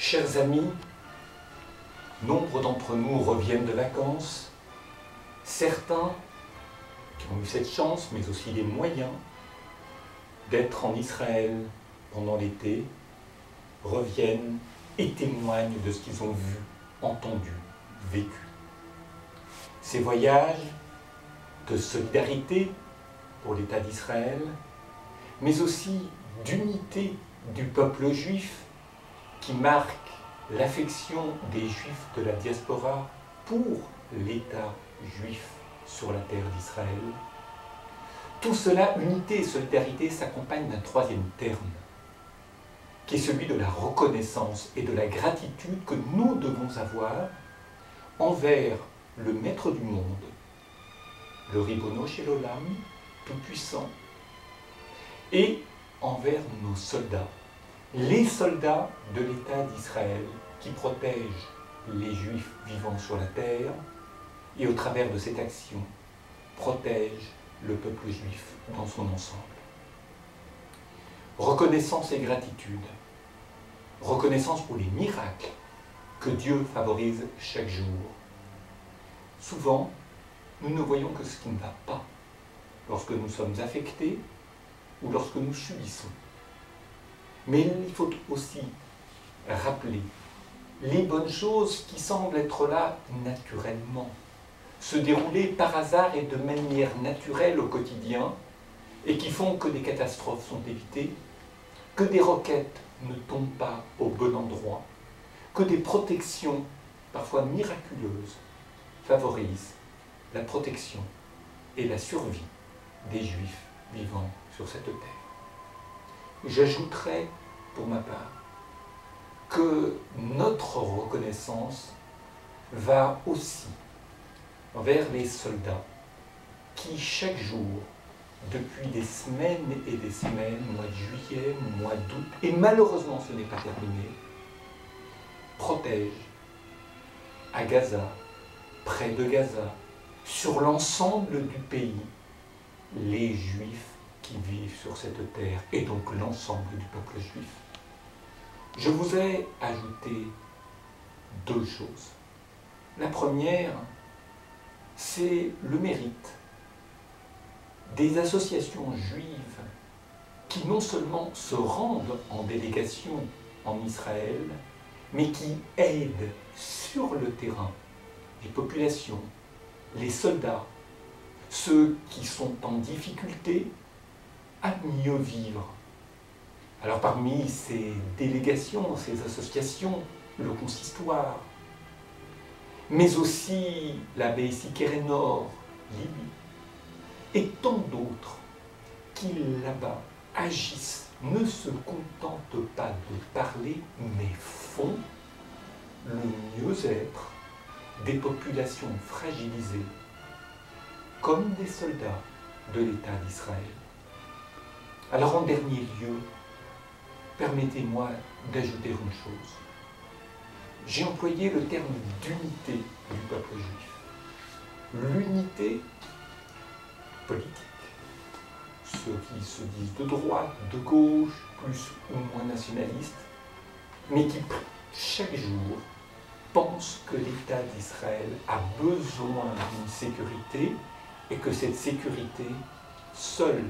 Chers amis, nombre d'entre nous reviennent de vacances. Certains qui ont eu cette chance, mais aussi les moyens d'être en Israël pendant l'été, reviennent et témoignent de ce qu'ils ont vu, entendu, vécu. Ces voyages de solidarité pour l'État d'Israël, mais aussi d'unité du peuple juif qui marque l'affection des Juifs de la diaspora pour l'État juif sur la terre d'Israël. Tout cela, unité et solidarité, s'accompagne d'un troisième terme, qui est celui de la reconnaissance et de la gratitude que nous devons avoir envers le Maître du monde, le Ribono Shel Olam, tout-puissant, et envers nos soldats, les soldats de l'État d'Israël qui protègent les Juifs vivant sur la terre et au travers de cette action protègent le peuple juif dans son ensemble. Reconnaissance et gratitude. Reconnaissance pour les miracles que Dieu favorise chaque jour. Souvent, nous ne voyons que ce qui ne va pas lorsque nous sommes affectés ou lorsque nous subissons. Mais il faut aussi rappeler les bonnes choses qui semblent être là naturellement, se dérouler par hasard et de manière naturelle au quotidien, et qui font que des catastrophes sont évitées, que des roquettes ne tombent pas au bon endroit, que des protections, parfois miraculeuses, favorisent la protection et la survie des Juifs vivant sur cette terre. J'ajouterai, pour ma part, que notre reconnaissance va aussi envers les soldats qui, chaque jour, depuis des semaines et des semaines, mois de juillet, mois d'août, et malheureusement ce n'est pas terminé, protègent à Gaza, près de Gaza, sur l'ensemble du pays, les Juifs qui vivent sur cette terre, et donc l'ensemble du peuple juif. Je vous ai ajouté deux choses. La première, c'est le mérite des associations juives qui non seulement se rendent en délégation en Israël, mais qui aident sur le terrain les populations, les soldats, ceux qui sont en difficulté à mieux vivre. Alors parmi ces délégations, ces associations, le consistoire, mais aussi l'abbaye Sikérénor, Libye, et tant d'autres qui là-bas agissent, ne se contentent pas de parler, mais font le mieux-être des populations fragilisées, comme des soldats de l'État d'Israël. Alors en dernier lieu, permettez-moi d'ajouter une chose. J'ai employé le terme d'unité du peuple juif. L'unité politique. Ceux qui se disent de droite, de gauche, plus ou moins nationalistes, mais qui chaque jour pensent que l'État d'Israël a besoin d'une sécurité et que cette sécurité, seule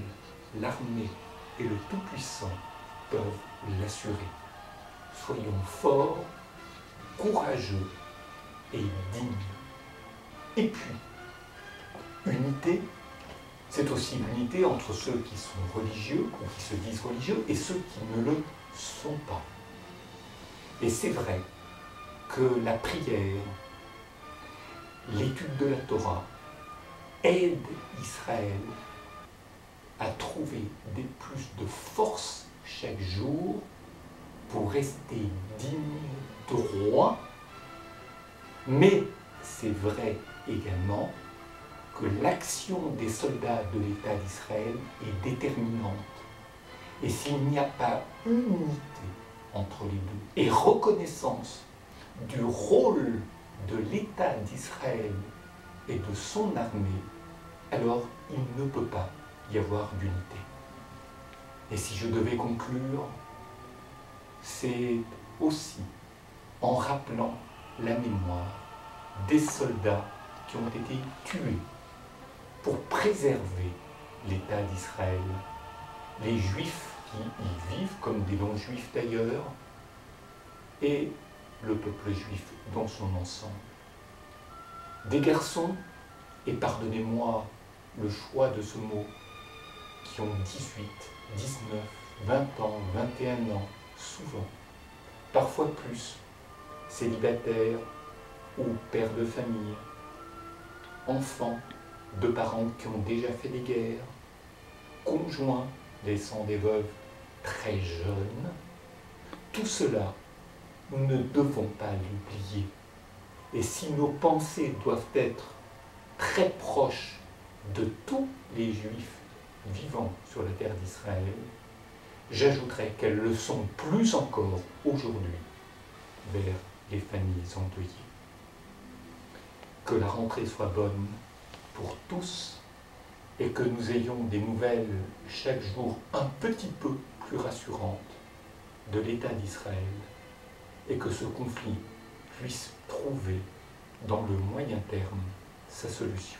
l'armée et le Tout-Puissant peuvent l'assurer. Soyons forts, courageux et dignes. Et puis, unité, c'est aussi l'unité entre ceux qui sont religieux ou qui se disent religieux et ceux qui ne le sont pas. Et c'est vrai que la prière, l'étude de la Torah, aide Israël à trouver plus de force chaque jour pour rester digne, droit, mais c'est vrai également que l'action des soldats de l'État d'Israël est déterminante. Et s'il n'y a pas unité entre les deux et reconnaissance du rôle de l'État d'Israël et de son armée, alors il ne peut pas y avoir d'unité. Et si je devais conclure, c'est aussi en rappelant la mémoire des soldats qui ont été tués pour préserver l'État d'Israël, les Juifs qui y vivent, comme des non-Juifs d'ailleurs, et le peuple juif dans son ensemble. Des garçons, et pardonnez-moi le choix de ce mot, qui ont 18, 19, 20 ans, 21 ans, souvent, parfois plus, célibataires ou pères de famille, enfants de parents qui ont déjà fait des guerres, conjoints laissant des veuves très jeunes, tout cela, nous ne devons pas l'oublier. Et si nos pensées doivent être très proches de tous les Juifs vivant sur la terre d'Israël, j'ajouterais qu'elles le sont plus encore aujourd'hui vers les familles endeuillées. Que la rentrée soit bonne pour tous et que nous ayons des nouvelles chaque jour un petit peu plus rassurantes de l'État d'Israël et que ce conflit puisse trouver dans le moyen terme sa solution.